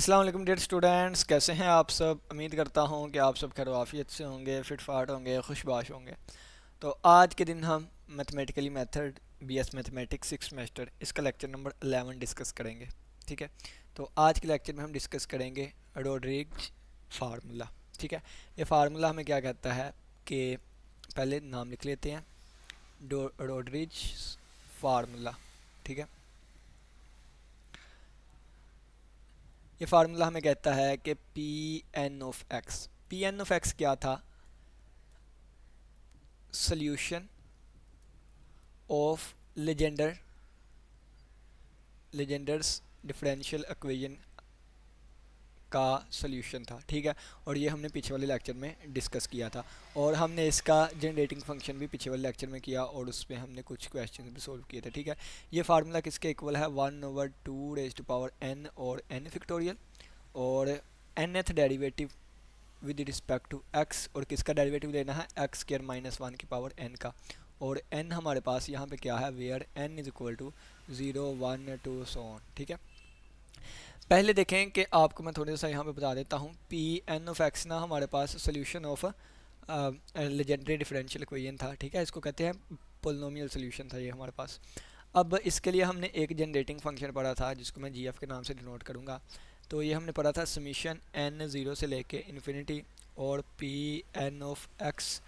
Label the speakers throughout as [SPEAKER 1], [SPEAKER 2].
[SPEAKER 1] अस्सलाम वालेकुम dear students, कैसे हैं आप सब। उम्मीद करता हूँ कि आप सब खैर आफियत से होंगे, फिट फाट होंगे, खुशबाश होंगे। तो आज के दिन हम mathematically method BS mathematics six semester इसका लेक्चर नंबर 11 डिस्कस करेंगे। ठीक है। तो आज के लेक्चर में हम डिस्कस करेंगे रोड्रिग्स फार्मूला। ठीक है। ये फार्मूला हमें क्या कहता है कि पहले नाम लिख लेते हैं, रोड्रिग्स फार्मूला। ठीक है। ये फार्मूला हमें कहता है कि पी एन ऑफ एक्स क्या था? सोल्यूशन ऑफ लेजेंडर्स डिफरेंशियल इक्वेशन का सोल्यूशन था। ठीक है। और ये हमने पीछे वाले लेक्चर में डिस्कस किया था, और हमने इसका जनरेटिंग फंक्शन भी पीछे वाले लेक्चर में किया, और उस पर हमने कुछ क्वेश्चन भी सोल्व किए थे। ठीक है। ये फार्मूला किसके इक्वल है? 1/2 और n फैक्टोरियल, और nth derivative with respect to x, और किसका डेरिवेटिव लेना है? x स्क्वायर माइनस 1 का। और n हमारे पास यहाँ पे क्या है? Where n is equal to 0 1 2 so on. ठीक है। पहले देखें कि आपको मैं थोड़ा सा यहाँ पे बता देता हूँ। पी एन ऑफ एक्स ना हमारे पास solution of legendary differential equation था। ठीक है। इसको कहते हैं पोलिनोमियल सोल्यूशन था ये हमारे पास। अब इसके लिए हमने एक जनरेटिंग फंक्शन पढ़ा था जिसको मैं जी एफ के नाम से डिनोट करूँगा। तो ये हमने पढ़ा था समीशन एन ज़ीरो से लेके इन्फिनिटी, और पी एन ऑफ एक्स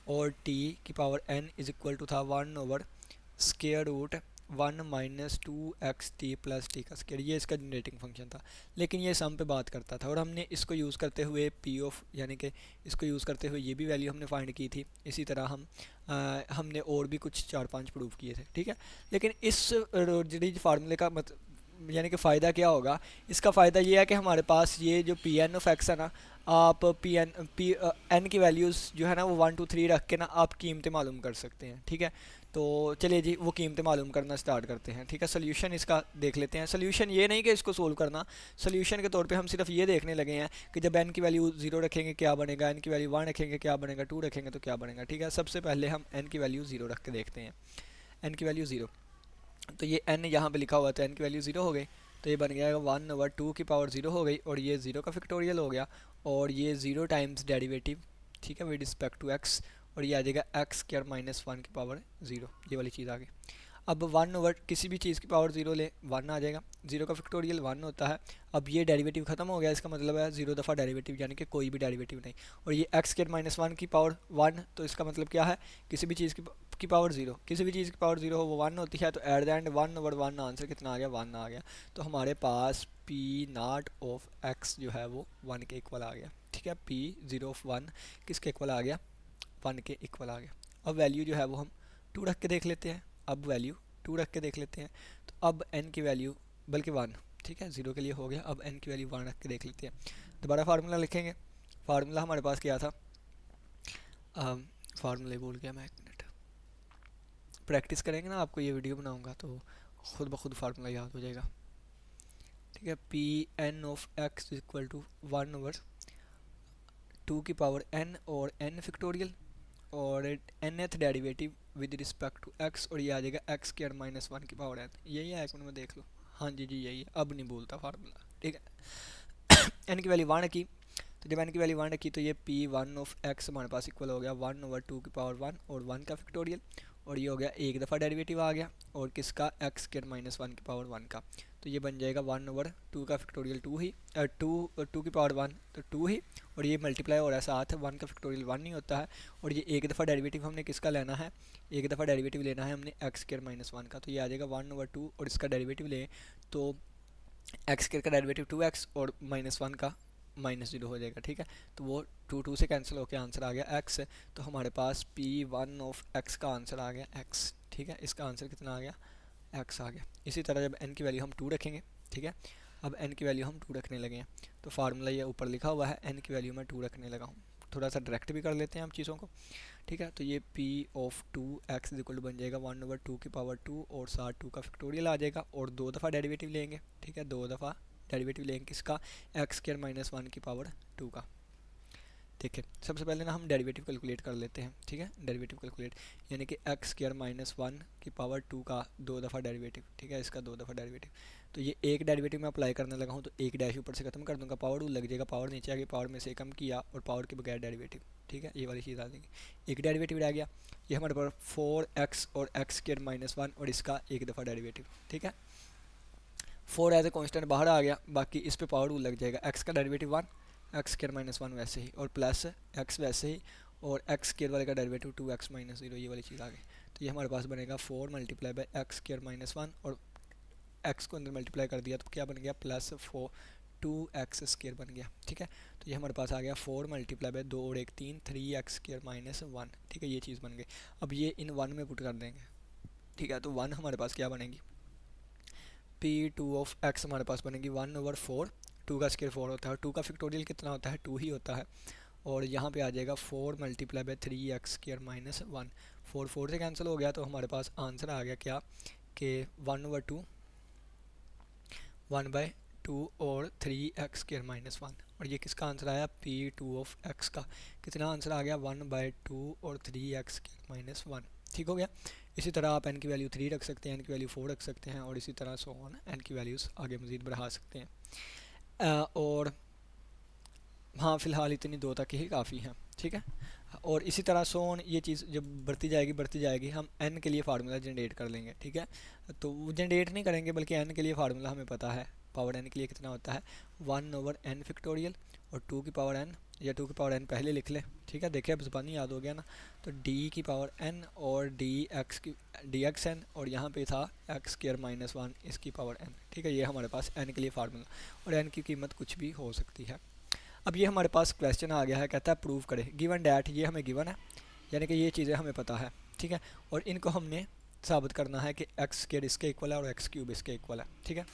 [SPEAKER 1] और टी की power n is equal to था 1/√1 - 2x t + t का स्क्वायर। ये इसका जनरेटिंग फंक्शन था, लेकिन ये सम पे बात करता था, और हमने इसको यूज़ करते हुए पी ऑफ यानी कि इसको यूज़ करते हुए ये भी वैल्यू हमने फाइंड की थी। इसी तरह हमने और भी कुछ 4-5 प्रूफ किए थे। ठीक है। लेकिन इस रोड्रिग्स फार्मूले का यानी कि फ़ायदा क्या होगा? इसका फ़ायदा ये है कि हमारे पास ये जो पी एन ऑफ एक्स है ना, आप एन की वैल्यूज़ जो है ना वो 1 2 3 रख के ना आप कीमतें मालूम कर सकते हैं। ठीक है। तो चलिए जी वो कीमतें मालूम करना स्टार्ट करते हैं। ठीक है। सोल्यूशन इसका देख लेते हैं। सोल्यूशन ये नहीं कि इसको सोल्व करना, सोल्यूशन के तौर पे हम सिर्फ ये देखने लगे हैं कि जब एन की वैल्यू 0 रखेंगे क्या बनेगा, एन की वैल्यू 1 रखेंगे क्या बनेगा, 2 रखेंगे तो क्या बनेगा। ठीक है। सबसे पहले हम एन की वैल्यू 0 रख के देखते हैं। एन की वैल्यू 0, तो ये n यहाँ पे लिखा हुआ था, n की वैल्यू 0 हो गई, तो ये बन गया 1/2 की पावर 0 हो गई, और ये 0 का फैक्टोरियल हो गया, और ये 0 टाइम्स डेरिवेटिव। ठीक है, विद रिस्पेक्ट टू x, और ये आ जाएगा x स्क्वायर माइनस 1 की पावर 0। ये वाली चीज़ आ गई। अब 1 किसी भी चीज़ की पावर 0 ले 1 आ जाएगा। 0 का फैक्टोरियल 1 होता है। अब ये डेरिवेटिव ख़त्म हो गया, इसका मतलब है 0 दफ़ा डेरिवेटिव, यानी कि कोई भी डेरिवेटिव नहीं। और ये x स्क्वायर माइनस 1 की पावर 1, तो इसका मतलब क्या है? किसी भी चीज़ की पावर 0, किसी भी चीज़ की पावर 0 हो वो 1 होती है। तो एट द एंड 1/1 आंसर कितना आ गया? 1 आ गया। तो हमारे पास पी नॉट ऑफ x जो है वो 1 के इक्वल आ गया। ठीक है। पी 0 ऑफ 1 किसके इक्वल आ गया? 1 के इक्वल आ गया। अब वैल्यू जो है वो हम 2 रख के देख लेते हैं। अब वैल्यू 2 रख के देख लेते हैं। तो अब n की वैल्यू बल्कि 1, ठीक है, 0 के लिए हो गया। अब n की वैल्यू 1 रख के देख लेते हैं। दोबारा फार्मूला लिखेंगे। फार्मूला हमारे पास क्या था? फार्मूला भूल गया मैं, 1 मिनट। प्रैक्टिस करेंगे ना, आपको ये वीडियो बनाऊंगा तो खुद ब खुद फार्मूला याद हो जाएगा। ठीक है। P n of x equal to 1/2 की पावर n और n फैक्टोरियल, और nth derivative with respect to x, और ये आ जाएगा x स्क्वायर माइनस 1 की पावर n। यही है, एक मिनट में देख लो। हाँ जी जी यही है, अब नहीं भूलता फार्मूला। ठीक है। n की वैल्यू 1 रखी, तो जब n की वैल्यू 1 रखी तो ये p1 ऑफ x हमारे पास इक्वल हो गया 1/2 की पावर 1 और 1 का फैक्टोरियल, और ये हो गया एक दफ़ा डेरिवेटिव आ गया, और किसका? x स्क्वायर माइनस 1 की पावर 1 का। तो ये बन जाएगा 1/2 का फैक्टोरियल 2 ही, 2 की पावर 1 तो 2 ही, और ये मल्टीप्लाई हो रहा है साथ, 1 का फैक्टोरियल 1 नहीं होता है। और ये एक दफ़ा डेरिवेटिव हमने किसका लेना है? एक दफ़ा डेरिवेटिव लेना है हमने x स्क्वायर माइनस 1 का, तो ये आ जाएगा 1/2, और इसका डेरिवेटिव लें तो x स्क्वायर का डेरिवेटिव 2x, और -1 का -0 हो जाएगा। ठीक है। तो वो 2 से कैंसिल होकर आंसर आ गया x। तो हमारे पास p1 ऑफ x का आंसर आ गया x। ठीक है। इसका आंसर कितना आ गया? x आ गया। इसी तरह जब n की वैल्यू हम 2 रखेंगे, ठीक है, अब n की वैल्यू हम 2 रखने लगे हैं, तो फार्मूला ये ऊपर लिखा हुआ है, n की वैल्यू मैं 2 रखने लगा हूँ। थोड़ा सा डायरेक्ट भी कर लेते हैं हम चीज़ों को। ठीक है। तो ये p ऑफ 2x इक्वल बन जाएगा 1/2 की पावर 2, और साथ 2 का फैक्टोरियल आ जाएगा, और 2 दफ़ा डेरिवेटिव लेंगे। ठीक है। 2 दफ़ा डेरिवेटिव लेंगे किसका? x स्क्वायर माइनस 1 की पावर 2 का। देखिए सबसे पहले ना हम डेरिवेटिव कैलकुलेट कर लेते हैं, ठीक है। डेरिवेटिव कैलकुलेट यानी कि एक्स स्क्वायर माइनस वन की पावर टू का 2 दफ़ा डेरिवेटिव, ठीक है, इसका 2 दफ़ा डेरिवेटिव। तो ये एक डेरिवेटिव में अप्लाई करने लगा हूँ तो एक डैश ऊपर से खत्म कर दूंगा, पावर टू लग जाएगा, पावर नीचे आ गई, पावर में से कम किया और पावर के बगैर डेरिवेटिव, ठीक है, ये वाली चीज़ आ जाएगी। एक डेरिवेटिव रह गया, ये हमारे पास 4x और एक्स स्क्वायर माइनस वन और इसका एक दफ़ा डेरिवेटिव, ठीक है। 4 एज ए कॉन्स्टेंट बाहर आ गया, बाकी इस पे पावर टू लग जाएगा, एक्स का derivative 1, x square minus one वैसे ही और प्लस एक्स वैसे ही, और एक्स स्क्वायर वाले का डेरिवेटिव 2x माइनस जीरो, ये वाली चीज़ आ गई। तो ये हमारे पास बनेगा 4 multiply by x square minus one और एक्स को अंदर मल्टीप्लाई कर दिया तो क्या बन गया प्लस 2x स्क्वायर बन गया, ठीक है। तो ये हमारे पास आ गया 4 मल्टीप्लाई बाई 2 और 1 3, 3x स्क्वायर माइनस वन, ठीक है, ये चीज़ बन गई। अब ये इन वन में पुट कर देंगे, ठीक है। तो वन हमारे पास क्या बनेगी, P2 ऑफ x हमारे पास बनेगी 1/4, 2 का स्क्वायर 4 होता है, 2 का फैक्टोरियल कितना होता है 2 ही होता है, और यहाँ पे आ जाएगा 4 multiply by 3x square minus one, 4 4 से कैंसिल हो गया तो हमारे पास आंसर आ गया क्या कि 1/2, 1/2 और 3x स्क्वायर माइनस वन, और ये किसका आंसर आया P2 ऑफ x का कितना आंसर आ गया 1/2 और 3x स्क्वायर माइनस वन, ठीक हो गया। इसी तरह आप n की वैल्यू 3 रख सकते हैं, n की वैल्यू 4 रख सकते हैं, और इसी तरह सो ऑन n की वैल्यूज़ आगे मज़ीद बढ़ा सकते हैं। और हाँ फ़िलहाल इतनी दो तक ही काफ़ी हैं, ठीक है। और इसी तरह सो ऑन ये चीज़ जब बढ़ती जाएगी हम n के लिए फार्मूला जनरेट कर लेंगे, ठीक है। तो वो जनरेट नहीं करेंगे बल्कि n के लिए फार्मूला हमें पता है, पावर n के लिए कितना होता है 1/n फैक्टोरियल और 2 की पावर n, या 2 की पावर n पहले लिख ले, ठीक है। देखिए अब ज़बानी याद हो गया ना, तो d की पावर n और dxn और यहाँ पे था x स्क्वायर माइनस वन इसकी पावर n, ठीक है। ये हमारे पास n के लिए फार्मूला, और n की कीमत कुछ भी हो सकती है। अब ये हमारे पास क्वेश्चन आ गया है, कहता है प्रूव करें गिवन डैट, ये हमें गिवन है यानी कि ये चीज़ें हमें पता है, ठीक है, और इनको हमने साबित करना है कि एक्स स्क्वायर इसके इक्वल है और एक्स क्यूब इसके इक्वल है, ठीक है।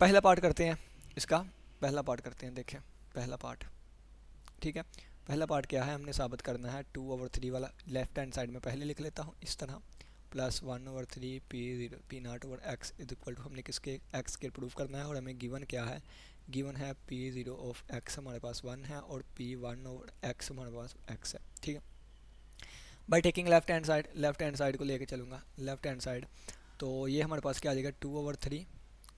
[SPEAKER 1] पहला पार्ट करते हैं, इसका पहला पार्ट करते हैं, देखें पहला पार्ट, ठीक है। पहला पार्ट क्या है, हमने साबित करना है 2/3 वाला, लेफ्ट हैंड साइड में पहले लिख लेता हूँ इस तरह, plus 1/3 P0 is equal to, हमने किसके एक्स के प्रूफ करना है, और हमें गिवन क्या है, गिवन है P0 ऑफ x हमारे पास 1 है और P1/x हमारे पास x है, ठीक है। By taking left hand side को लेके चलूँगा, लेफ्ट हैंड साइड, तो ये हमारे पास क्या आ जाएगा 2/3,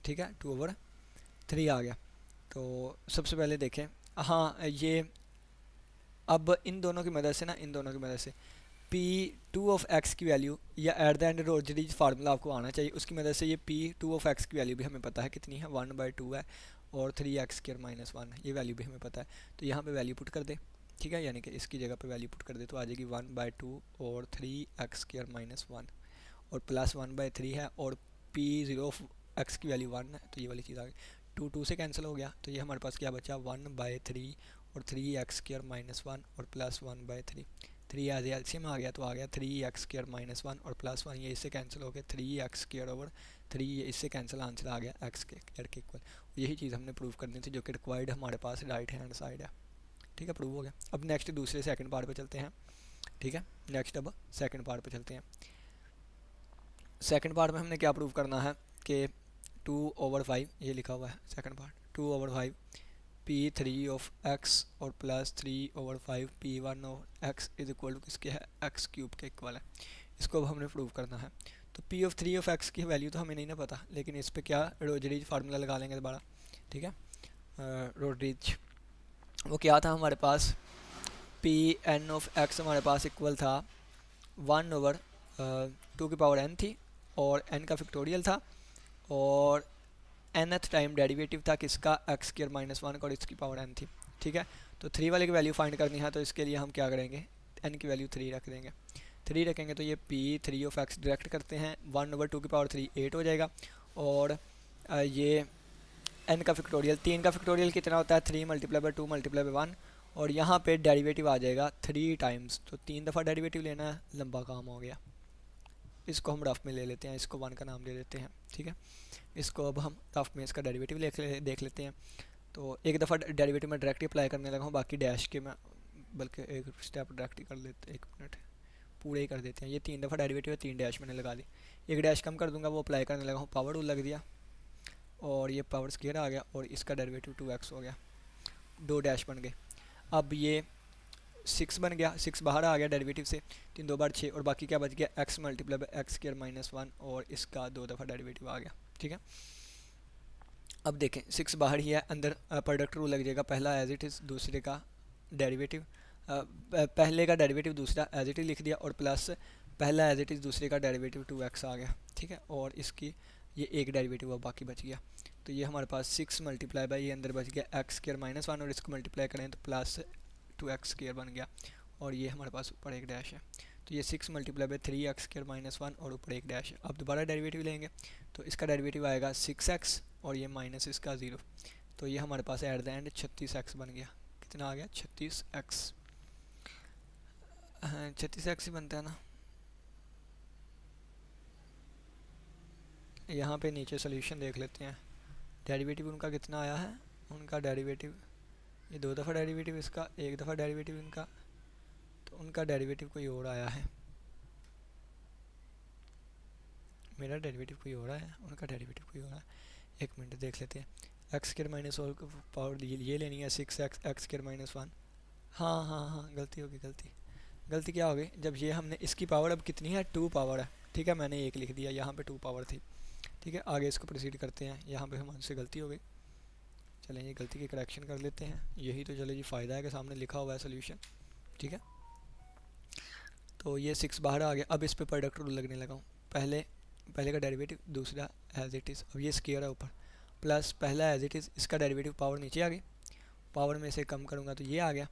[SPEAKER 1] ठीक है, 2/3 आ गया। तो सबसे पहले देखें, हाँ ये अब इन दोनों की मदद से ना, इन दोनों की मदद से P2 ऑफ x की वैल्यू या at the end rosary formula आपको आना चाहिए, उसकी मदद से ये P2 ऑफ x की वैल्यू भी हमें पता है कितनी है 1/2 है और 3x स्क्वायर माइनस वन है, ये वैल्यू भी हमें पता है। तो यहाँ पे वैल्यू पुट कर दे, ठीक है, यानी कि इसकी जगह पे वैल्यू पुट कर दे तो आ जाएगी 1/2 और 3x स्क्वायर माइनस वन और प्लस 1/3 है, और P0 ऑफ x की वैल्यू 1 है, तो ये वाली चीज़ आ गई। 2 2 से कैंसिल हो गया तो ये हमारे पास क्या बचा 1/3 और 3x स्क्वायर माइनस वन और प्लस 1/3, 3 एज एलसीएम आ गया तो आ गया 3x स्क्वायर माइनस वन और प्लस वन, ये इससे कैंसिल हो गया 3x स्क्वायर ओवर 3, ये इससे कैंसिल आंसर आ गया x स्क्वायर के इक्वल। यही चीज़ हमने प्रूव करनी थी जो कि रिक्वायर्ड हमारे पास राइट हैंड साइड है, ठीक है, प्रूव हो गया। अब नेक्स्ट दूसरे सेकंड पार्ट पे चलते हैं, ठीक है, नेक्स्ट अब सेकंड पार्ट पे चलते हैं। सेकंड पार्ट में हमने क्या प्रूव करना है कि 2/5, ये लिखा हुआ है second part, 2/5 P3 of x और plus 3/5 P1 of x is equal to किसके है x क्यूब के इक्वल है। इसको अब हमने प्रूव करना है। तो P ऑफ 3 ऑफ x की वैल्यू तो हमें नहीं ना पता, लेकिन इस पे क्या रोजरीज फार्मूला लगा लेंगे दोबारा, ठीक है। रोजरीज वो क्या था हमारे पास, Pn ऑफ x हमारे पास इक्वल था 1/2 की पावर n थी और n का फैक्टोरियल था, और nth टाइम डेरिवेटिव था किसका x स्क्वायर माइनस वन और इसकी पावर n थी, ठीक है। तो 3 वाले की वैल्यू फाइंड करनी है तो इसके लिए हम क्या करेंगे, n की वैल्यू 3 रख देंगे, 3 रखेंगे तो ये P3 ऑफ x डायरेक्ट करते हैं 1/2 की पावर 3 8 हो जाएगा, और ये n का फैक्टोरियल, 3 का फैक्टोरियल कितना होता है 3 मल्टीप्लाई बाई 2 मल्टीप्लाई बाई 1, और यहाँ पे डेरिवेटिव आ जाएगा 3 टाइम्स, तो 3 दफ़ा डेरिवेटिव लेना है, लंबा काम हो गया। इसको हम रफ में ले लेते हैं, इसको 1 का नाम दे देते हैं, ठीक है। इसको अब हम रफ में इसका डेरिवेटिव देख लेते हैं। तो एक दफ़ा डेरिवेटिव में डायरेक्ट अप्लाई करने लगा हूँ, बाकी डैश के मैं बल्कि एक स्टेप डायरेक्ट कर लेते, एक मिनट पूरे ही कर देते हैं। ये 3 दफ़ा डेरिवेटिव है, 3 डैश मैंने लगा दी, एक डैश कम कर दूंगा, वो अप्लाई करने लगा हूँ, पावर टू लग दिया और ये पावर स्क्वायर आ गया और इसका डेरिवेटिव 2x हो गया, 2 डैश बन गए। अब ये 6 बन गया, 6 बाहर आ गया डेरिवेटिव से, 3 2 बार 6, और बाकी क्या बच गया, x multiply by x square minus 1, और इसका 2 दफ़ा डेरिवेटिव आ गया। ठीक है, अब देखें 6 बाहर ही है, अंदर प्रोडक्ट रूल लग जाएगा, पहला एज इट इज़, दूसरे का डेरिवेटिव, पहले का डेरिवेटिव दूसरा एज इट इज़ लिख दिया, और प्लस पहला एज इट इज़ दूसरे का डेरिवेटिव 2x आ गया। ठीक है, और इसकी ये एक डेरिवेटिव अब बाकी बच गया, तो ये हमारे पास 6 मल्टीप्लाई बाई ये अंदर बच गया एक्स स्क्वायर माइनस 1, और इसको मल्टीप्लाई करें तो प्लस 2x स्क्वायर बन गया, और ये हमारे पास ऊपर एक डैश है, तो ये 6 multiply by 3x square minus 1 और ऊपर एक डैश है। अब दोबारा डेरिवेटिव लेंगे तो इसका डेरिवेटिव आएगा 6x और ये माइनस इसका 0, तो ये हमारे पास एट द एंड 36x बन गया। कितना आ गया, 36x, 36x ही बनता है ना। यहाँ पे नीचे सोल्यूशन देख लेते हैं, डेरिवेटिव उनका कितना आया है, उनका डेरिवेटिव ये 2 दफ़ा डेरिवेटिव, इसका 1 दफ़ा डेरिवेटिव इनका, तो उनका डेरिवेटिव कोई और आया है, मेरा डेरिवेटिव कोई और आया है, उनका डेरिवेटिव कोई और आया है। एक मिनट देख लेते हैं, एक्स स्क्वायर माइनस और पावर ये लेनी है 6x एक्स स्क्वायर माइनस 1। हाँ हाँ हाँ, गलती होगी, गलती क्या हो गई, जब ये हमने इसकी पावर अब कितनी है, 2 पावर है। ठीक है, मैंने 1 लिख दिया, यहाँ पे 2 पावर थी। ठीक है, आगे इसको प्रोसीड करते हैं, यहाँ पे हमसे गलती हो गई, चलें ये गलती की करेक्शन कर लेते हैं। यही तो चले जी फ़ायदा है कि सामने लिखा हुआ है सोल्यूशन। ठीक है, तो ये 6 बाहर आ गया, अब इस पे प्रोडक्ट रूल लगने लगा हूँ, पहले का डेरिवेटिव, दूसरा एज इट इज़, अब ये स्क्वायर है ऊपर, प्लस पहला एज इट इज़, इसका डेरिवेटिव पावर नीचे आ गई, पावर में से कम करूँगा तो ये आ गया,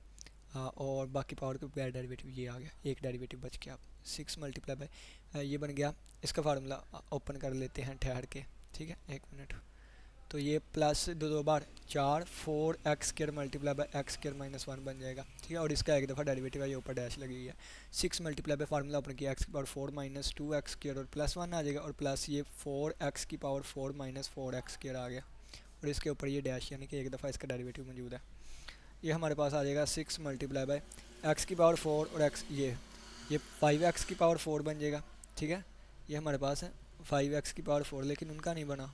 [SPEAKER 1] और बाकी पावर के बगैर डेरिवेटिव ये आ गया, एक डेरिवेटिव बच गया। अब 6 मल्टीप्लाई बाई ये बन गया, इसका फार्मूला ओपन कर लेते हैं ठहर के। ठीक है, एक मिनट, तो ये plus 2 bar 4 4x square multiply by x square minus 1 बन जाएगा। ठीक है, और इसका एक दफ़ा डेरिवेटिव है, ये ऊपर डैश लगी हुई है। 6 मल्टीप्लाई बाई फार्मूला ओपन किया, एक्स की पावर 4 माइनस 2x स्क्वायर और प्लस 1 आ जाएगा, और प्लस ये 4x की पावर 4 माइनस 4x स्क्वायर आ गया, और इसके ऊपर ये डैश, यानी कि एक दफ़ा इसका डेरिवेटिव मौजूद है। ये हमारे पास आ जाएगा 6 मल्टीप्लाई बाई एक्स की पावर 4 और एक्स ये 5x की पावर 4 बन जाएगा। ठीक है, ये हमारे पास है 5x की पावर 4, लेकिन उनका नहीं बना,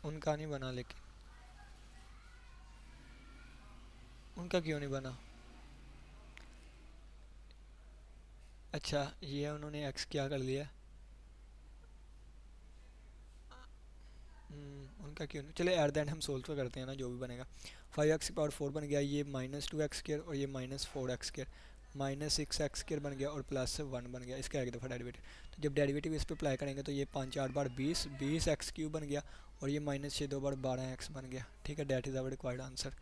[SPEAKER 1] उनका नहीं बना, लेकिन उनका क्यों नहीं बना। अच्छा, ये उन्होंने x क्या कर लिया, उनका क्यों नहीं, चले एट द एंड हम सोल्व तो करते हैं ना, जो भी बनेगा। 5x की पावर 4 बन गया, ये माइनस 2x स्क्वायर और ये minus 4x square, minus 6x square बन गया, और प्लस 1 बन गया, इसका एक दफ़ा डेरिवेटिव। तो जब डेरिवेटिव इस पर अप्लाई करेंगे तो ये 5 4 बार 20 एक्स क्यूब बन गया, और ये माइनस 6 2 बार 12x बन गया। ठीक है, that is our required answer,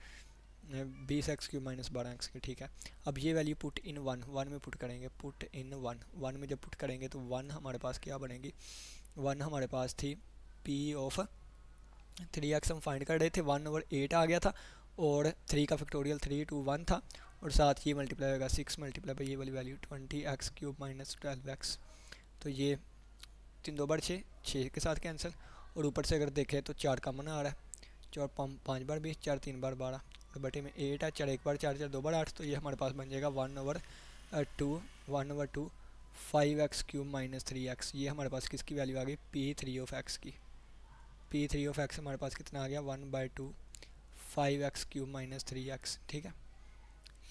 [SPEAKER 1] 20x cube minus 12x की। ठीक है, अब ये वैल्यू पुट इन 1 में पुट करेंगे, पुट इन 1 में जब पुट करेंगे तो 1 हमारे पास क्या बनेगी, 1 हमारे पास थी p ऑफ 3x, हम फाइंड कर रहे थे, 1/8 आ गया था, और 3 का फैक्टोरियल 3 2 1 था, और साथ ये मल्टीप्लाई होगा 6 मल्टीप्लाई बाई ये वाली value 20x cube minus 12x, तो ये 3 2 बार 6 6 के साथ कैंसिल, और ऊपर से अगर देखें तो 4 कॉमन आ रहा है, 4 5 बार 20, 4 3 बार 12, और बटे में 8 है, 4 1 बार 4 4 2 बार 8, तो ये हमारे पास बन जाएगा 1/2 5x क्यूब माइनस 3x। ये हमारे पास किसकी वैल्यू आ गई, p3 ऑफ x की, p3 ऑफ x हमारे पास कितना आ गया, 1/2 5x क्यूब माइनस 3x। ठीक है,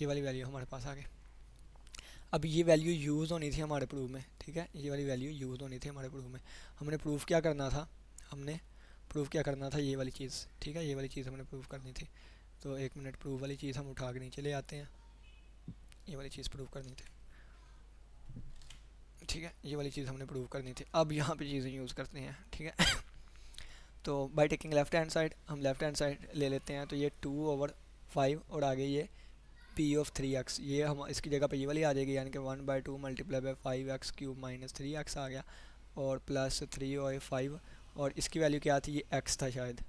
[SPEAKER 1] ये वाली वैल्यू हमारे पास आ गई। अब ये वैल्यू यूज़ होनी थी हमारे प्रूफ में। ठीक है, ये वाली वैल्यू यूज़ होनी थी हमारे प्रूफ में, हमने प्रूफ क्या करना था, हमने प्रूफ क्या करना था, ये वाली चीज़। ठीक है, ये वाली चीज़ हमने प्रूफ करनी थी, तो एक मिनट, प्रूफ वाली चीज़ हम उठा के नीचे ले आते हैं, ये वाली चीज़ प्रूफ करनी थी। ठीक है, ये वाली चीज़ हमने प्रूव करनी थी, अब यहाँ पे चीज़ें यूज़ करते हैं। ठीक है तो by taking left hand side, हम लेफ्ट हैंड साइड ले लेते हैं, तो ये 2/5 और आगे ये p ऑफ 3x, ये हम इसकी जगह पे ये वाली आ जाएगी, यानी कि 1/2 multiply by 5x cube minus 3x आ गया, और प्लस 3/5, और इसकी वैल्यू क्या थी, ये x था शायद।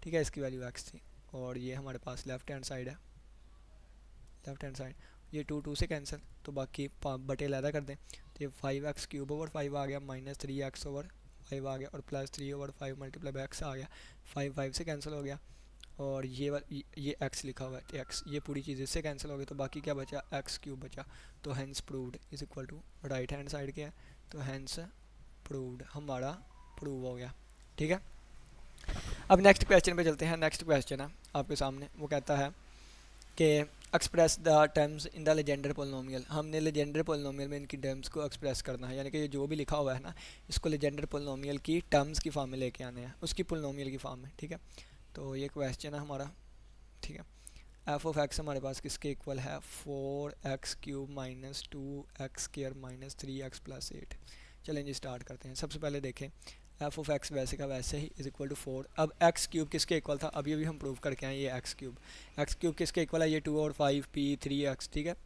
[SPEAKER 1] ठीक है, इसकी वैल्यू x थी, और ये हमारे पास लेफ्ट हैंड साइड है, लेफ्ट हैंड साइड ये 2 2 से कैंसिल, तो बाकी बटे अलहदा कर दें, तो ये 5x क्यूब ओवर 5 आ गया, माइनस 3x ओवर 5 आ गया, और प्लस 3/5 मल्टीप्लाई बाई x आ गया, 5 5 से कैंसिल हो गया, और ये x लिखा हुआ है x, ये पूरी चीज़ इससे कैंसिल हो गई, तो बाकी क्या बचा, x क्यूब बचा, तो hence proved is equal to right hand side के है, तो हैंस प्रूव्ड हमारा प्रूव हो गया। ठीक है, अब नेक्स्ट क्वेश्चन पे चलते हैं। नेक्स्ट क्वेश्चन है आपके सामने, वो कहता है कि express the terms in the Legender polynomial. हमने लेजेंडर पोलिनोमियल में इनकी टर्म्स को एक्सप्रेस करना है, यानी कि ये जो भी लिखा हुआ है ना, इसको लेजेंडर पोलिनोमियल की टर्म्स की फॉर्म में लेके आने हैं, उसकी पोलिनोमियल की फॉर्म में। ठीक है, तो ये क्वेश्चन है हमारा। ठीक है, एफ ऑफ एक्स हमारे पास किसके इक्वल है, 4x³ minus 2x² minus 3x plus 8। चलें जी स्टार्ट करते हैं। सबसे पहले देखें, एफ ऑफ एक्स वैसे का वैसे ही इज इक्वल टू 4। अब x³ किसके इक्वल था, अभी अभी हम प्रूव करके आए, ये x³ किसके इक्वल है, ये 2 और 5 p3x। ठीक है,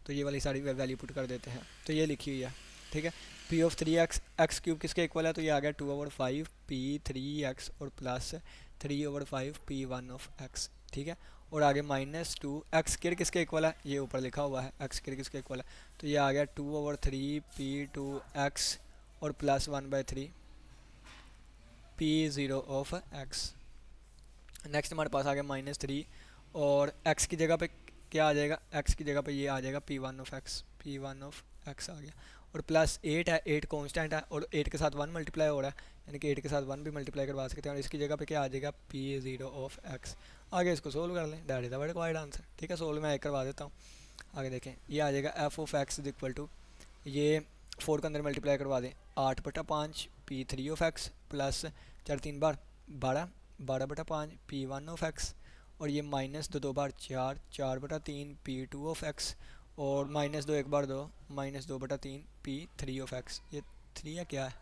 [SPEAKER 1] तो ये वाली सारी वैल्यू पुट कर देते हैं, तो ये लिखी हुई है। ठीक है, p ऑफ 3x x³ किसके इक्वल है, तो ये आ गया 2 ओवर 5 p3x और plus 3 over 5 p1 of x। ठीक है, और आगे -2 x² किसके इक्वल है, ये ऊपर लिखा हुआ है x² किसके इक्वल है, तो ये आ गया 2 ओवर 3 p2x और plus 1/3 p0 of x। Next हमारे पास आ गया -3 और x की जगह पे क्या आ जाएगा, x की जगह पे ये आ जाएगा p1 ऑफ x आ गया, और प्लस 8 है, 8 कांस्टेंट है और 8 के साथ 1 मल्टीप्लाई हो रहा है, यानी कि 8 के साथ 1 भी मल्टीप्लाई करवा सकते हैं, और इसकी जगह पे क्या आ जाएगा p0 ऑफ x। आगे इसको सोल्व कर लें, that is the required answer. ठीक है, सोल्व मैं एक करवा देता हूँ। आगे देखें, ये आ जाएगा f of x is equal to, ये 4 के अंदर मल्टीप्लाई करवा दें, 8/5 p3 ऑफ x प्लस 4 3 बार 12, 12/5 p1 ऑफ x, और ये minus 2 2 bar 4, 4/3 p2 of x, और -2 एक बार 2, -2/3 p3 ऑफ x। ये 3 है क्या है,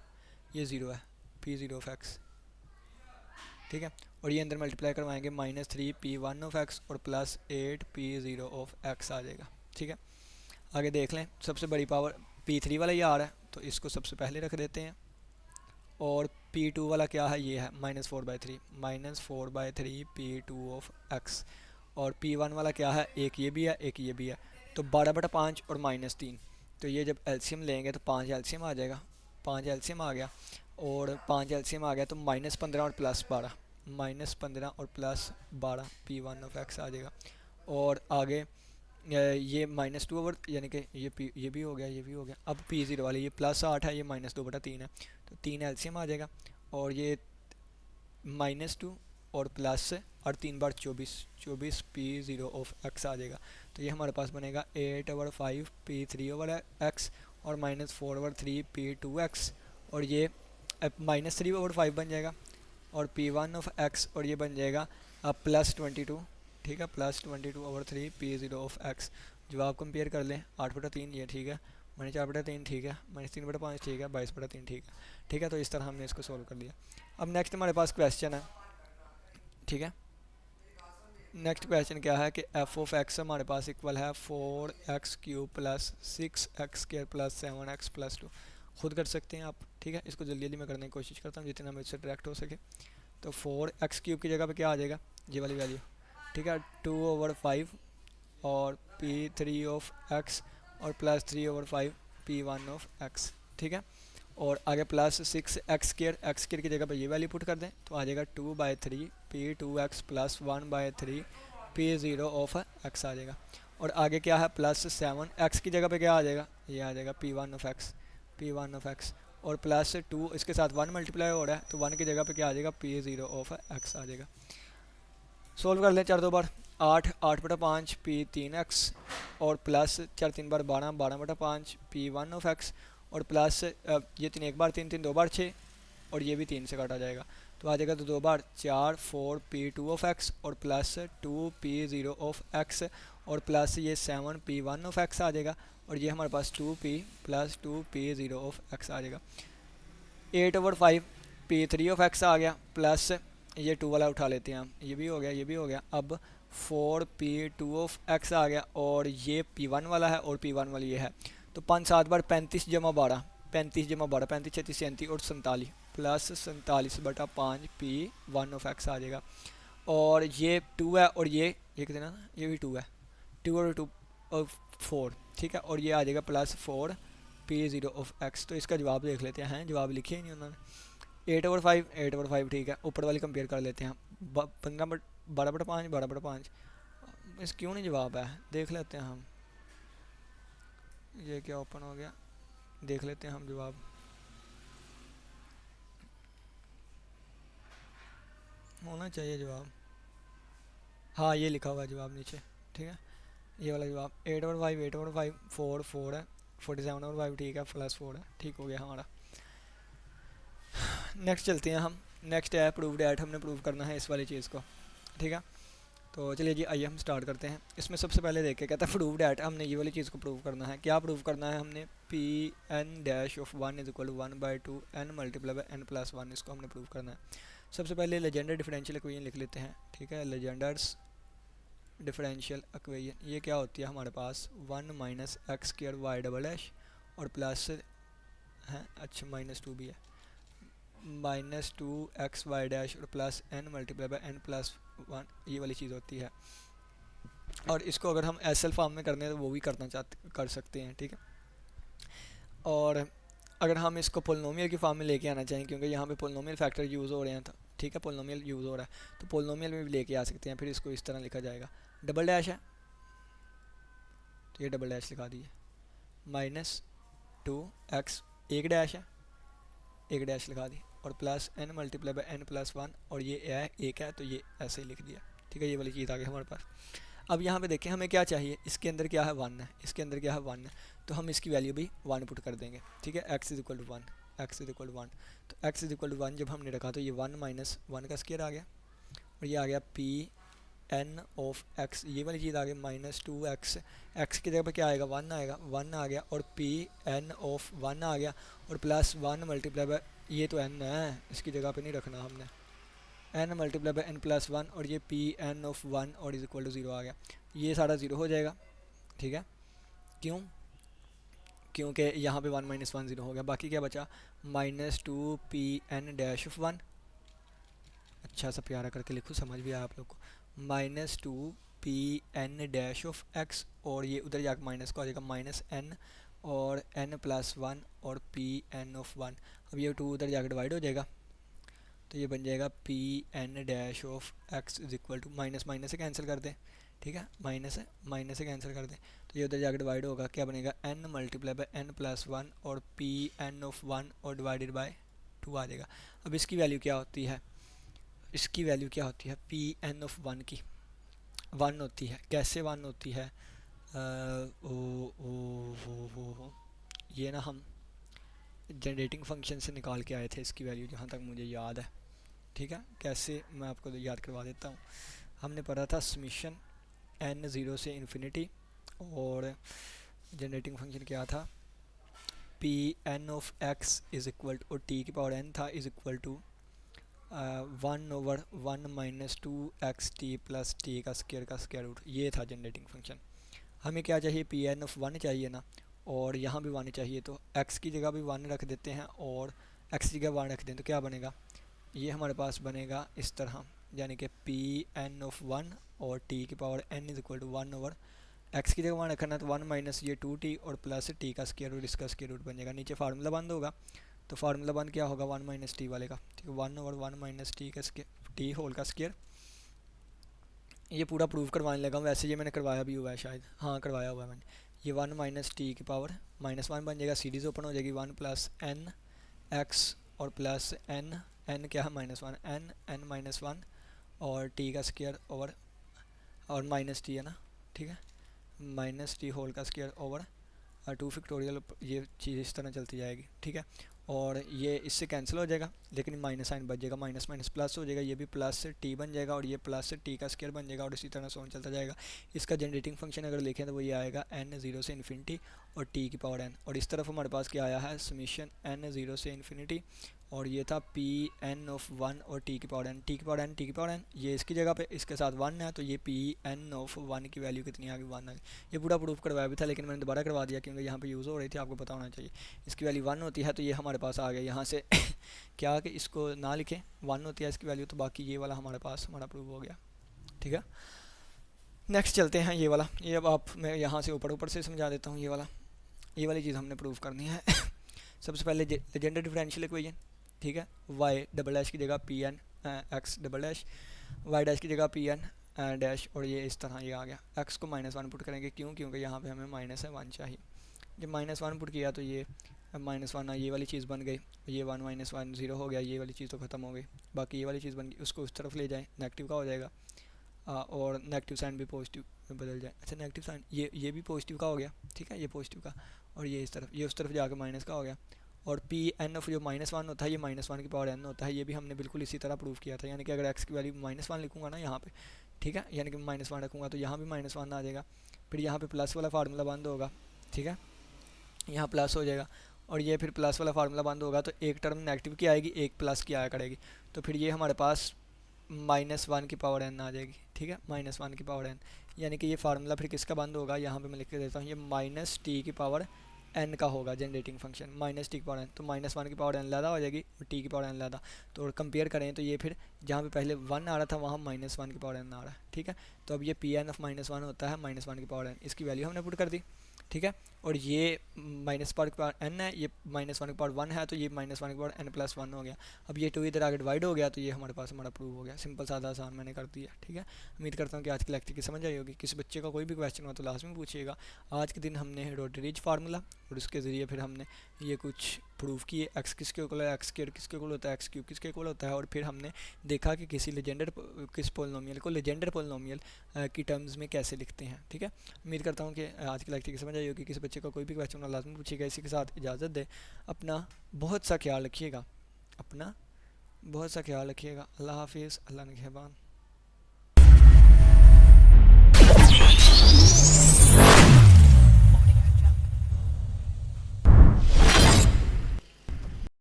[SPEAKER 1] ये 0 है, p0 ऑफ x। ठीक है, और ये अंदर मल्टीप्लाई करवाएंगे, -3 p1 ऑफ x और प्लस 8 p0 ऑफ x आ जाएगा। ठीक है, आगे देख लें, सबसे बड़ी पावर p3 वाला ये आ रहा है, तो इसको सबसे पहले रख देते हैं, और p2 वाला क्या है, ये है -4/3 p2 ऑफ x, और p1 वाला क्या है, एक ये भी है एक ये भी है, तो 12/5 और -3, तो ये जब एलसीएम लेंगे तो 5 एलसीएम आ जाएगा, 5 एलसीएम आ गया, और 5 एलसीएम आ गया तो -15 और प्लस 12, -15 और प्लस 12 p1 ऑफ x आ जाएगा, और आगे ये -2 ओवर, यानी कि ये भी हो गया ये भी हो गया। अब p0 वाली ये +8 है, ये -2/3 है, तो 3 एलसीएम आ जाएगा, और ये -2 और प्लस और 3 बार 24 p0 ऑफ x आ जाएगा, तो ये हमारे पास बनेगा 8 ओवर 5 p3 ओवर x और -4 ओवर 3 p2x, और ये -3 ओवर 5 बन जाएगा, और p1 ऑफ x, और ये बन जाएगा +22। ठीक है, +22 ओवर 3 p0 ऑफ x। जवाब कंपेयर कर लें, 8/3 ये ठीक है, -4/3 ठीक है, -3/5 ठीक है, 22/3 ठीक है। ठीक है, तो इस तरह हमने इसको सोल्व कर लिया। अब नेक्स्ट हमारे पास क्वेश्चन है। ठीक है, नेक्स्ट क्वेश्चन क्या है कि एफ ऑफ एक्स हमारे पास इक्वल है 4x³ plus 6x² plus 7x plus 2। खुद कर सकते हैं आप। ठीक है, इसको जल्दी जल्दी मैं करने की कोशिश करता हूँ जितना मुझसे डायरेक्ट हो सके। तो 4x³ की जगह पे क्या आ जाएगा, ये वाली वैल्यू। ठीक है, 2 ओवर 5 और p3 ऑफ x और plus 3 over 5 p1 of x। ठीक है, और आगे प्लस 6x² की जगह पर ये वैल्यू पुट कर दें, तो आ जाएगा 2/3 p2x plus 1/3 p0 of x आ जाएगा, और आगे क्या है +7 x की जगह पे क्या आ जाएगा, ये आ जाएगा p1 ऑफ x, और प्लस 2 इसके साथ 1 मल्टीप्लाई हो रहा है, तो 1 की जगह पे क्या आ जाएगा p0 ऑफ x आ जाएगा। सोल्व कर लें, 4 2 बार 8, 8/5 p3x और प्लस 4 3 बार 12, 12/5 p1 ऑफ x, और प्लस ये 3 एक बार 3 3 2 बार 6, और ये भी 3 से काटा जाएगा, तो आ जाएगा तो 2 बार 4 4 p2 ऑफ x और प्लस 2 p0 ऑफ x, और प्लस ये 7 p1 ऑफ x आ जाएगा, और ये हमारे पास 2p plus 2 p0 of x आ जाएगा। 8 ओवर 5 p3 ऑफ x आ गया, प्लस ये 2 वाला उठा लेते हैं हम, ये भी हो गया ये भी हो गया। अब 4 p2 ऑफ x आ गया, और ये p1 वाला है और p1 वाली ये है, तो 5 7 बार 35 जमा 12, 35 जमा 12 35 36 37 और 47 प्लस 47/5 p1 ऑफ x आ जाएगा, और ये 2 है और ये कितना ना, ये भी 2 है, 2 और 2 और 4। ठीक है, और ये आ जाएगा +4 p0 ऑफ x। तो इसका जवाब देख लेते हैं, जवाब लिखे ही नहीं उन्होंने। 8 ओवर 5 ठीक है, ऊपर वाली कंपेयर कर लेते हैं, 12/5 12/5, इस क्यों नहीं जवाब है, देख लेते हैं हम, ये क्या ओपन हो गया, देख लेते हैं हम जवाब। होना चाहिए जवाब। हाँ ये लिखा हुआ है जवाब नीचे, ठीक है, ये वाला जवाब 8/5, 8/5 4 4 है, 47/5 ठीक है, +4 है, ठीक हो गया हमारा। नेक्स्ट चलते हैं हम। नेक्स्ट है प्रूव्ड एट, हमने प्रूव करना है इस वाली चीज़ को, ठीक है। तो चलिए जी आइए हम स्टार्ट करते हैं। इसमें सबसे पहले देख के कहता है प्रूव्ड एट, हमने ये वाली चीज़ को प्रूव करना है। क्या प्रूव करना है हमने, P n dash of 1 is equal to 1/2 n multiply by n+1, इसको हमने प्रूव करना है। सबसे पहले लेजेंडर डिफरेंशियल इक्वेशन लिख लेते हैं, ठीक है। लेजेंडर्स डिफरेंशियल इक्वेशन ये क्या होती है हमारे पास, 1 minus x square y double dash और प्लस है, अच्छा -2 भी है, -2xy डैश और plus n multiply by n+1, ये वाली चीज़ होती है। और इसको अगर हम एस एल फॉर्म में करने हैं तो वो भी कर सकते हैं, ठीक है। और अगर हम इसको पोलिनोमियल की फॉर्म में लेके आना चाहें, क्योंकि यहाँ पे पोलिनोमियल फैक्टर यूज़ हो रहे हैं, तो ठीक है पोलिनोमियल यूज़ हो रहा है तो पोलिनोमियल में भी लेके आ सकते हैं। फिर इसको इस तरह लिखा जाएगा, डबल डैश है तो ये डबल डैश लिखा दिए, -2x एक डैश है, एक डैश लिखा दी, और plus n multiply by n+1, और ये है एक है तो ये ऐसे ही लिख दिया, ठीक है। ये वाली चीज़ आ गई हमारे पास। अब यहाँ पे देखें हमें क्या चाहिए, इसके अंदर क्या है 1 है, इसके अंदर क्या है 1 है, तो हम इसकी वैल्यू भी 1 पुट कर देंगे, ठीक है। x is equal to 1, x is equal to 1, तो x इज इक्वल टू 1 जब हमने रखा तो ये 1 माइनस 1 का स्क्वायर आ गया, और ये आ गया पी एन ऑफ x, ये वाली चीज़ आ गई -2x, x की जगह पर क्या आएगा 1 आएगा, 1 आ गया, और पी एन ऑफ 1 आ गया, और +1 मल्टीप्लाई बाय, ये तो n है इसकी जगह पे नहीं रखना हमने, n मल्टीप्लाई बाई n+1, और ये पी एन ऑफ 1 और इज इक्वल टू 0 आ गया, ये सारा 0 हो जाएगा, ठीक है। क्यों, क्योंकि यहाँ पे 1 - 1 0 हो गया, बाकी क्या बचा -2 पी एन डैश ऑफ 1, अच्छा सा प्यारा करके लिखो समझ भी आया आप लोग को, -2 P n dash of x, और ये उधर जाकर माइनस का हो जाएगा -n और n+1 और पी एन ऑफ 1, अब ये 2 उधर जाकर डिवाइड हो जाएगा, तो ये बन जाएगा P n dash of x is equal to, minus minus से कैंसिल कर दें, ठीक है, माइनस से कैंसिल कर दें, तो ये उधर जाकर डिवाइड होगा, क्या बनेगा n मल्टीप्लाई बाई n+1 और पी एन ऑफ 1 और डिवाइडेड बाय 2 आ जाएगा। अब इसकी वैल्यू क्या होती है, इसकी वैल्यू क्या होती है, पी एन ऑफ 1 की 1 होती है, कैसे 1 होती है, ये ना हम जनरेटिंग फंक्शन से निकाल के आए थे इसकी वैल्यू, जहाँ तक मुझे याद है, ठीक है। कैसे मैं आपको याद करवा देता हूँ, हमने पढ़ा था समीशन n 0 से इन्फिनिटी, और जनरेटिंग फंक्शन क्या था, P n of x is equal to, और टी की पावर n था is equal to 1/1 - 2x t plus t का स्क्वायर रूट, ये था जनरेटिंग फंक्शन। हमें क्या चाहिए, पी एन ऑफ 1 चाहिए ना, और यहाँ भी 1 चाहिए, तो x की जगह भी 1 रख देते हैं, और x की जगह 1 रख दें तो क्या बनेगा, ये हमारे पास बनेगा इस तरह, यानी कि पी एन ऑफ 1 और टी की power n is equal to 1/x की जगह 1 रखना है तो 1 माइनस ये 2t और प्लस टी का स्क्वायर रूट, इसका स्क्वायर रूट बन जाएगा, नीचे फार्मूला बंद होगा, तो फार्मूला बंद क्या होगा 1 माइनस टी वाले का, ठीक है, 1/1 माइनस टी का टी होल का स्क्वायर। ये पूरा प्रूव करवाने लगा, वैसे ये मैंने करवाया भी हुआ है शायद, हाँ करवाया हुआ है मैंने, ये 1 माइनस टी की पावर -1 बन जाएगा, सीरीज़ ओपन हो जाएगी, 1 प्लस एन एक्स और प्लस एन, एन क्या है -1, एन -1 और टी का स्क्वायर ओवर, और माइनस टी है ना, ठीक है, माइनस टी होल का स्क्वायर ओवर 2 फैक्टोरियल, ये चीज़ इस तरह चलती जाएगी, ठीक है। और ये इससे कैंसिल हो जाएगा, लेकिन माइनस साइन बच जाएगा, माइनस माइनस प्लस हो जाएगा, ये भी प्लस से टी बन जाएगा, और ये प्लस से टी का स्क्वायर बन जाएगा, और इसी तरह से चलता जाएगा। इसका जनरेटिंग फंक्शन अगर लिखें तो वो ये आएगा n 0 से इन्फिनिटी और टी की पावर n, और इस तरफ हमारे पास क्या आया है समीशन n 0 से इन्फिनिटी, और ये था पी एन ऑफ 1 और टी की पावर n, टी की पावर n, टी की पावर n, ये इसकी जगह पे इसके साथ 1 है, तो ये पी एन ऑफ 1 की वैल्यू कितनी आ गई 1 आ गई। ये पूरा प्रूफ करवाया भी था, लेकिन मैंने दोबारा करवा दिया क्योंकि यहाँ पे यूज़ हो रही थी, आपको पता होना चाहिए। इसकी वैल्यू 1 होती है तो ये हमारे पास आ गया यहाँ से क्या कि इसको ना लिखें, 1 होती है इसकी वैल्यू, तो बाकी ये वाला हमारे पास हमारा प्रूफ हो गया, ठीक है। नेक्स्ट चलते हैं ये वाला, ये अब आप मैं यहाँ से ऊपर से समझा देता हूँ, ये वाली चीज़ हमने प्रूव करनी है सबसे पहले लेजेंडर डिफरेंशियल इक्वेशन, ठीक है, वाई डबल डैश की जगह P n x double dash, y dash की जगह पी एन डैश, और ये इस तरह ये आ गया, एक्स को -1 पुट करेंगे, क्यों, क्योंकि यहाँ पे हमें -1 चाहिए, जब -1 पुट किया तो ये -1 ये वाली चीज़ बन गई, ये 1 -1 0 हो गया, ये वाली चीज़ तो ख़त्म हो गई, बाकी ये वाली चीज़ बन गई, उसको उस तरफ ले जाएं, नेगेटिव का हो जाएगा। और नेगेटिव साइन भी पॉजिटिव में बदल जाए। अच्छा नेगेटिव साइन ये भी पॉजिटिव का हो गया, ठीक है, ये पॉजिटिव का, और ये इस तरफ, ये उस तरफ जाकर माइनस का हो गया। और पी एन ऑफ जो -1 होता है ये -1 की पावर n होता है, ये भी हमने बिल्कुल इसी तरह प्रूव किया था। यानी कि अगर x की वैल्यू -1 लिखूंगा ना यहाँ पे, ठीक है, यानी कि -1 रखूँगा तो यहाँ भी -1 आ जाएगा, फिर यहाँ पे प्लस वाला फार्मूला बंद होगा, ठीक है, यहाँ प्लस हो जाएगा, और ये फिर प्लस वाला फार्मूला बंद होगा तो एक टर्म नेगेटिव की आएगी, एक प्लस की आया करेगी, तो फिर ये हमारे पास -1 की पावर n आ जाएगी, ठीक है, -1 की पावर n। यानी कि ये फार्मूला फिर किसका बंद होगा, यहाँ पे मैं लिख के देता हूँ, ये -t की पावर n का होगा जनरेटिंग फंक्शन, -t की पावर n, तो -1 की पावर n ज़्यादा हो जाएगी और t की पावर n ज़्यादा, तो कंपेयर करें तो ये फिर जहाँ पे पहले 1 आ रहा था वहाँ -1 की पावर n आ रहा है, ठीक है। तो अब ये पी एन ऑफ -1 होता है -1 की पावर n, इसकी वैल्यू हमने पुट कर दी, ठीक है। और ये माइनस पावर की पावर n है, ये -1 की पावर 1 है, तो ये -1 की पावर n+1 हो गया। अब ये 2 इधर आगे डिवाइड हो गया, तो ये हमारे पास हमारा प्रूव हो गया, सिंपल सादा आसान मैंने कर दिया, ठीक है। उम्मीद करता हूँ कि आज की लेक्चर की समझ आई होगी। किसी बच्चे का कोई भी क्वेश्चन हो तो लास्ट में पूछिएगा। आज के दिन हमने रोटरीज फार्मूला और उसके ज़रिए फिर हमने ये कुछ प्रूव किए, एक्स किसके इक्वल है, एक्स स्क्वायर किसके इक्वल होता है, एक्स क्यूब किसके इक्वल होता है, और फिर हमने देखा कि किस पोलिनोमियल को लेजेंडर पोलिनोमियल की टर्म्स में कैसे लिखते हैं, ठीक है। उम्मीद करता हूँ कि आज की लेक्चर की समझ आई होगी। किसी बच्चे का कोई भी क्वेश्चन हो लाजमी पूछिएगा। इसी के साथ इजाज़त दे, अपना बहुत सा ख्याल रखिएगा, अपना बहुत सा ख्याल रखिएगा। अल्लाह हाफिज़, अल्लाह निगहबान।